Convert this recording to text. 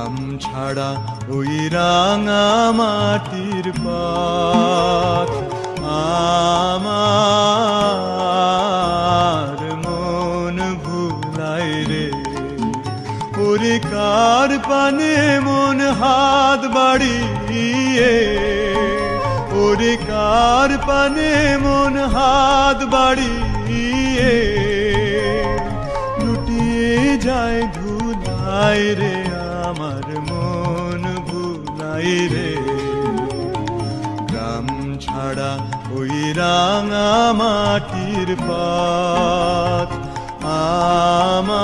গ্রাম ছাড়া ওই রাঙা মাটির পথ আমার মন ভুলায় রে। ওরে কার পানে মন হাত বাড়িয়ে, ওরে কার পানে মন হাত বাড়িয়ে লুটিয়ে যায় ধুলায় রে, আমার মন ভুলায় রে। গ্রাম ছাড়া ওই রাঙা মাটির পথ আমার